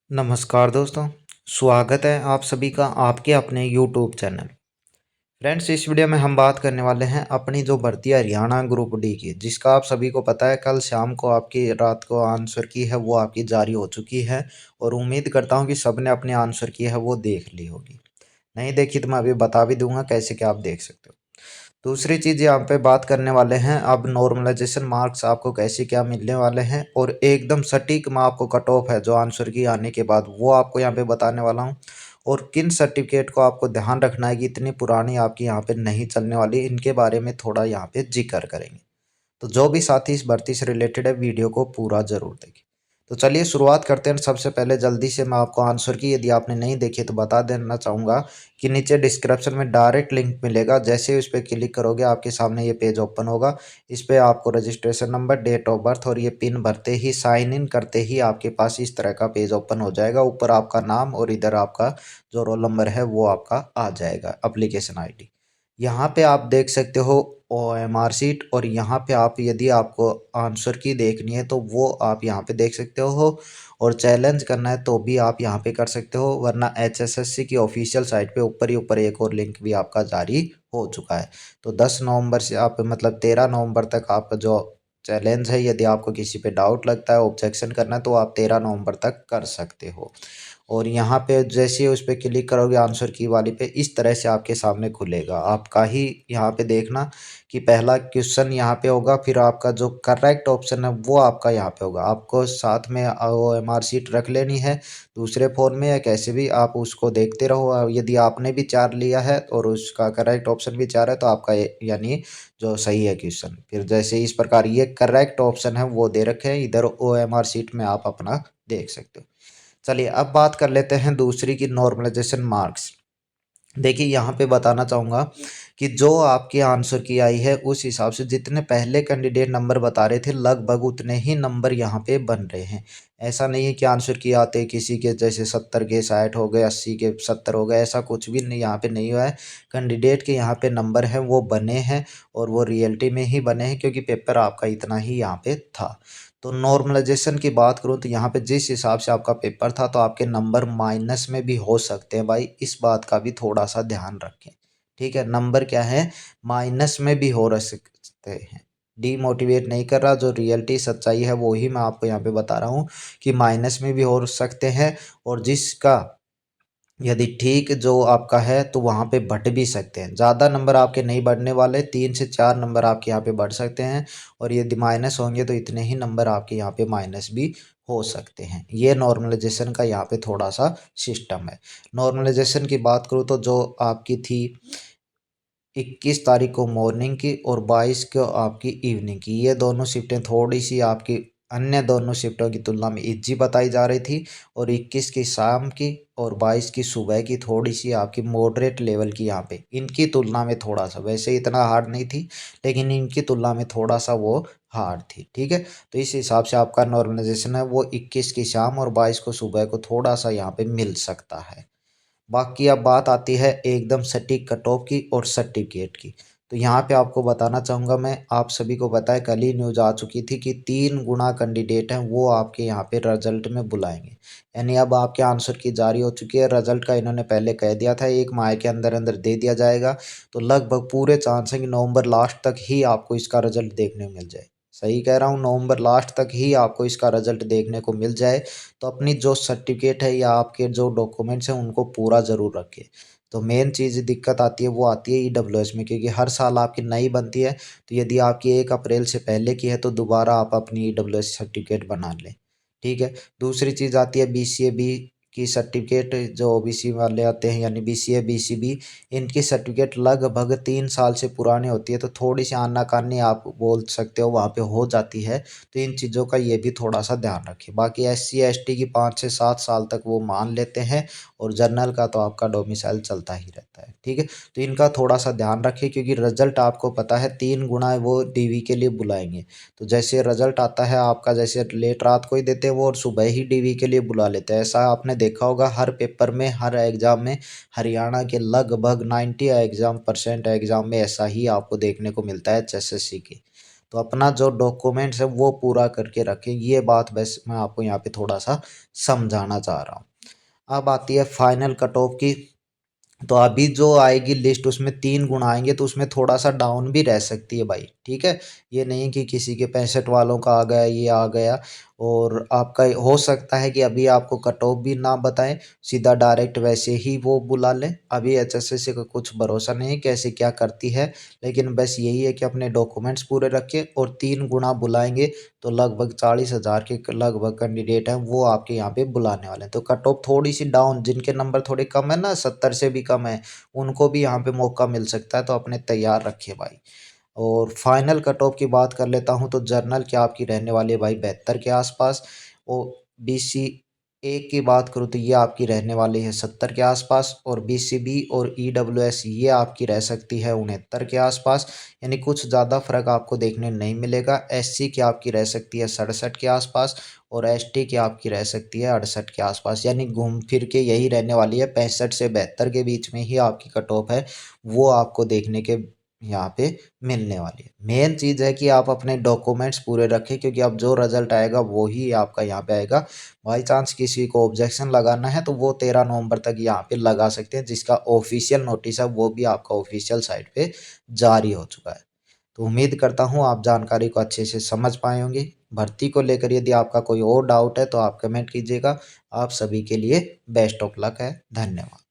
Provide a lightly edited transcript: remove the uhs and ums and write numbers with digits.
नमस्कार दोस्तों। स्वागत है आप सभी का आपके अपने यूट्यूब चैनल। फ्रेंड्स, इस वीडियो में हम बात करने वाले हैं अपनी जो भर्ती है हरियाणा ग्रुप डी की, जिसका आप सभी को पता है कल शाम को आपकी रात को आंसर की है वो आपकी जारी हो चुकी है। और उम्मीद करता हूं कि सबने अपने आंसर की है वो देख ली होगी। नहीं देखी तो मैं अभी बता भी दूंगा कैसे क्या आप देख सकते हो। दूसरी चीज़ यहाँ पे बात करने वाले हैं अब नॉर्मलाइजेशन मार्क्स आपको कैसे क्या मिलने वाले हैं, और एकदम सटीक में आपको कट ऑफ है जो आंसर की आने के बाद वो आपको यहाँ पे बताने वाला हूँ। और किन सर्टिफिकेट को आपको ध्यान रखना है कि इतनी पुरानी आपकी यहाँ पे नहीं चलने वाली, इनके बारे में थोड़ा यहाँ पे जिक्र करेंगे। तो जो भी साथी इस भर्ती से रिलेटेड है वीडियो को पूरा जरूर देखें। तो चलिए शुरुआत करते हैं। सबसे पहले जल्दी से मैं आपको आंसर की यदि आपने नहीं देखी तो बता देना चाहूँगा कि नीचे डिस्क्रिप्शन में डायरेक्ट लिंक मिलेगा। जैसे ही उस पर क्लिक करोगे आपके सामने ये पेज ओपन होगा। इस पर आपको registration number, date of birth और ये पिन भरते ही, साइन इन करते ही आपके पास इस तरह का पेज ओपन हो जाएगा। ऊपर आपका नाम और इधर आपका जो रोल नंबर है वो आपका आ जाएगा, एप्लीकेशन ID। यहाँ पे आप देख सकते हो OMR शीट, और यहाँ पे आप यदि आपको आंसर की देखनी है तो वो आप यहाँ पे देख सकते हो। और चैलेंज करना है तो भी आप यहाँ पे कर सकते हो, वरना HSSC की ऑफिशियल साइट पे ऊपर ही ऊपर एक और लिंक भी आपका जारी हो चुका है। तो 10 नवंबर से आप मतलब 13 नवंबर तक आपका जो चैलेंज है, यदि आपको किसी पे डाउट लगता है, ऑब्जेक्शन करना है, तो आप 13 नवंबर तक कर सकते हो। और यहाँ पे जैसे ही उस पर क्लिक करोगे आंसर की वाली पे, इस तरह से आपके सामने खुलेगा। आपका ही यहाँ पे देखना कि पहला क्वेश्चन यहाँ पे होगा, फिर आपका जो करेक्ट ऑप्शन है वो आपका यहाँ पे होगा। आपको साथ में OMR शीट रख लेनी है, दूसरे फ़ोन में या कैसे भी आप उसको देखते रहो। यदि आपने भी 4 लिया है और उसका करेक्ट ऑप्शन भी 4 है तो आपका यानी जो सही है क्वेश्चन। फिर जैसे इस प्रकार ये करेक्ट ऑप्शन है वो दे रखे हैं, इधर OMR शीट में आप अपना देख सकते हो। चलिए अब बात कर लेते हैं दूसरी की, नॉर्मलाइजेशन मार्क्स। देखिए यहाँ पे बताना चाहूँगा कि जो आपके आंसर की आई है उस हिसाब से जितने पहले कैंडिडेट नंबर बता रहे थे लगभग उतने ही नंबर यहाँ पे बन रहे हैं। ऐसा नहीं है कि आंसर की आते किसी के जैसे 70 के 60 हो गए, 80 के 70 हो गए, ऐसा कुछ भी नहीं यहाँ पे नहीं हुआ है। कैंडिडेट के यहाँ पे नंबर हैं वो बने हैं, और वो रियलिटी में ही बने हैं क्योंकि पेपर आपका इतना ही यहाँ पे था। तो नॉर्मलाइजेशन की बात करूँ तो यहाँ पे जिस हिसाब से आपका पेपर था तो आपके नंबर माइनस में भी हो सकते हैं भाई, इस बात का भी थोड़ा सा ध्यान रखें। ठीक है, नंबर क्या है, माइनस में भी हो रह सकते हैं। डीमोटिवेट नहीं कर रहा, जो रियलिटी सच्चाई है वो ही मैं आपको यहाँ पे बता रहा हूँ कि माइनस में भी हो सकते हैं। और जिसका यदि ठीक जो आपका है तो वहाँ पे बढ़ भी सकते हैं। ज़्यादा नंबर आपके नहीं बढ़ने वाले, 3 से 4 नंबर आपके यहाँ पे बढ़ सकते हैं। और यदि माइनस होंगे तो इतने ही नंबर आपके यहाँ पे माइनस भी हो सकते हैं। ये नॉर्मलाइजेशन का यहाँ पे थोड़ा सा सिस्टम है। नॉर्मलाइजेशन की बात करूँ तो जो आपकी थी 21 तारीख को मॉर्निंग की और 22 को आपकी इवनिंग की, ये दोनों शिफ्टें थोड़ी सी आपकी अन्य दोनों शिफ्टों की तुलना में इजी बताई जा रही थी। और 21 की शाम की और 22 की सुबह की थोड़ी सी आपकी मॉडरेट लेवल की, यहाँ पे इनकी तुलना में थोड़ा सा, वैसे इतना हार्ड नहीं थी लेकिन इनकी तुलना में थोड़ा सा वो हार्ड थी। ठीक है, तो इस हिसाब से आपका नॉर्मलाइजेशन है वो 21 की शाम और 22 को सुबह को थोड़ा सा यहाँ पे मिल सकता है। बाकी अब बात आती है एकदम सटीक कट ऑफ की और सर्टिफिकेट की। तो यहाँ पे आपको बताना चाहूँगा मैं, आप सभी को पता है कल ही न्यूज़ आ चुकी थी कि 3 गुना कैंडिडेट हैं वो आपके यहाँ पे रिजल्ट में बुलाएंगे। यानी अब आपके आंसर की जारी हो चुकी है। रिजल्ट का इन्होंने पहले कह दिया था 1 माह के अंदर अंदर दे दिया जाएगा। तो लगभग पूरे चांस है कि नवंबर लास्ट तक ही आपको इसका रिजल्ट देखने को मिल जाए। सही कह रहा हूँ, नवंबर लास्ट तक ही आपको इसका रिजल्ट देखने को मिल जाए। तो अपनी जो सर्टिफिकेट है या आपके जो डॉक्यूमेंट्स हैं उनको पूरा ज़रूर रखें। तो मेन चीज़ दिक्कत आती है वो आती है EWS में, क्योंकि हर साल आपकी नई बनती है। तो यदि आपकी 1 अप्रैल से पहले की है तो दोबारा आप अपनी EWS सर्टिफिकेट बना लें। ठीक है, दूसरी चीज़ आती है BCA की सर्टिफिकेट, जो OBC वाले आते हैं यानी BCA BCB, इनकी सर्टिफिकेट लगभग 3 साल से पुरानी होती है। तो थोड़ी सी आनाकानी आप बोल सकते हो वहाँ पे हो जाती है। तो इन चीज़ों का ये भी थोड़ा सा ध्यान रखिए। बाकी SC ST की 5 से 7 साल तक वो मान लेते हैं, और जनरल का तो आपका डोमिसाइल चलता ही रहता है। ठीक है, तो इनका थोड़ा सा ध्यान रखिए क्योंकि रिजल्ट आपको पता है 3 गुना वो DV के लिए बुलाएंगे। तो जैसे रिजल्ट आता है आपका, जैसे लेट रात को ही देते हैं वो और सुबह ही DV के लिए बुला लेते हैं। ऐसा आपने देखा होगा हर पेपर में, हर एग्ज़ाम में, हरियाणा के लगभग 90 एग्ज़ाम परसेंट एग्ज़ाम में ऐसा ही आपको देखने को मिलता है HSSC के। तो अपना जो डॉक्यूमेंट्स है वो पूरा करके रखें। ये बात बस मैं आपको यहाँ पे थोड़ा सा समझाना चाह रहा हूँ। अब आती है फाइनल कट ऑफ की। तो अभी जो आएगी लिस्ट उसमें 3 गुण आएंगे, तो उसमें थोड़ा सा डाउन भी रह सकती है भाई, ठीक है। ये नहीं कि किसी के 65 वालों का आ गया, ये आ गया। और आपका हो सकता है कि अभी आपको कट ऑफ भी ना बताएं, सीधा डायरेक्ट वैसे ही वो बुला लें। अभी एचएसएससी का कुछ भरोसा नहीं है कैसे क्या करती है, लेकिन बस यही है कि अपने डॉक्यूमेंट्स पूरे रखें। और 3 गुना बुलाएंगे तो लगभग 40,000 के लगभग कैंडिडेट हैं वो आपके यहाँ पे बुलाने वाले हैं। तो कट ऑफ थोड़ी सी डाउन, जिनके नंबर थोड़े कम है ना, 70 से भी कम है, उनको भी यहाँ पे मौका मिल सकता है। तो अपने तैयार रखिए भाई। और फाइनल कट ऑफ की बात कर लेता हूँ, तो जर्नल क्या आपकी रहने वाली है भाई 72 के आसपास। और बीसी ए की बात करूँ तो ये आपकी रहने वाली है 70 के आसपास। और बीसीबी और ईडब्ल्यूएस ये आपकी रह सकती है 69 के आसपास। यानी कुछ ज़्यादा फर्क आपको देखने नहीं मिलेगा। एससी की आपकी रह सकती है 67 के आसपास। और एसटी की आपकी रह सकती है 68 के आसपास। यानी घूम फिर के यही रहने वाली है, 65 से 72 के बीच में ही आपकी कट ऑफ है वो आपको देखने के यहाँ पे मिलने वाली है। मेन चीज़ है कि आप अपने डॉक्यूमेंट्स पूरे रखें, क्योंकि अब जो रिजल्ट आएगा वो ही आपका यहाँ पे आएगा। बाई चांस किसी को ऑब्जेक्शन लगाना है तो वो 13 नवंबर तक यहाँ पे लगा सकते हैं, जिसका ऑफिशियल नोटिस है वो भी आपका ऑफिशियल साइट पे जारी हो चुका है। तो उम्मीद करता हूँ आप जानकारी को अच्छे से समझ पाए होंगे। भर्ती को लेकर यदि आपका कोई और डाउट है तो आप कमेंट कीजिएगा। आप सभी के लिए बेस्ट ऑफ लक है। धन्यवाद।